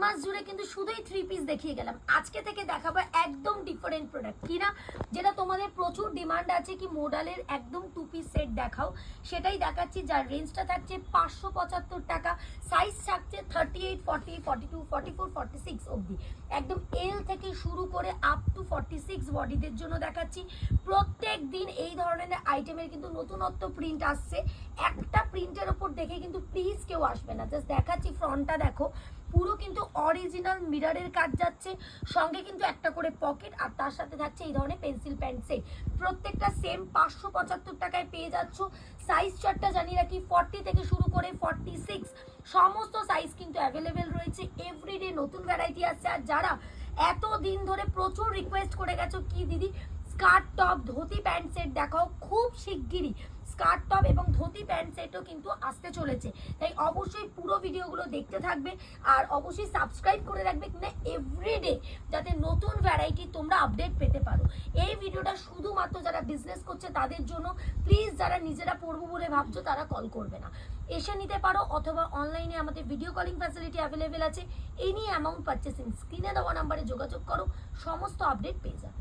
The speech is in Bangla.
মাস জুড়ে কিন্তু শুধুই 3 পিস দেখিয়ে গেলাম। আজকে থেকে দেখাবো একদম ডিফারেন্ট প্রোডাক্ট, কিনা যেটা তোমাদের প্রচুর ডিমান্ড আছে কি মোডালের একদম 2 পিস সেট দেখাও, সেটাই দেখাচ্ছি। যার রেঞ্জটা থাকছে 575 টাকা, সাইজ থাকছে 38, 40, 42, 44, 46 অবধি, একদম এল থেকে শুরু করে আপ টু 46 বডিদের জন্য দেখাচ্ছি। প্রত্যেক দিন এই ধরনের আইটেমের কিন্তু নতুনত্ব প্রিন্ট আসছে। একটা প্রিন্টের ওপর দেখে কিন্তু প্লিজ কেউ আসবে না। জাস্ট দেখাচ্ছি, ফ্রন্টটা দেখো, পুরো কিন্তু অরিজিনাল মিররের কাজ যাচ্ছে, সঙ্গে কিন্তু একটা করে পকেট, আর তার সাথে থাকছে এই ধরনের পেন্সিল প্যান্ট সেট। প্রত্যেকটা সেম 575 টাকায় পেয়ে যাচ্ছ। সাইজ চার্টটা জানিয়ে রাখি, 40 থেকে শুরু করে 46 সমস্ত সাইজ কিন্তু অ্যাভেলেবেল রয়েছে। এভরিডে নতুন ভ্যারাইটি আসছে। আর যারা এতদিন ধরে প্রচুর রিকোয়েস্ট করে গেছো কি দিদি skirt top dhoti pant set দেখাও, খুব শিগগিরই স্কার্ট টপ এবং ধুতি প্যান্ট সেটও কিন্তু আসতে চলেছে। তাই অবশ্যই পুরো ভিডিওগুলো দেখতে থাকবে, আর অবশ্যই সাবস্ক্রাইব করে রাখবে কিনা এভরিডে, যাতে নতুন ভ্যারাইটি তোমরা আপডেট পেতে পারো। এই ভিডিওটা শুধুমাত্র যারা বিজনেস করছে তাদের জন্য। প্লিজ যারা নিজেরা পড়বো বলে ভাবছো তারা কল করবে না, এসে নিতে পারো, অথবা অনলাইনে আমাদের ভিডিও কলিং ফ্যাসিলিটি অ্যাভেলেবেল আছে। এনি অ্যামাউন্ট পারচেসিং স্ক্রিনে দেওয়া নাম্বারে যোগাযোগ করো, সমস্ত আপডেট পেয়ে যাবে।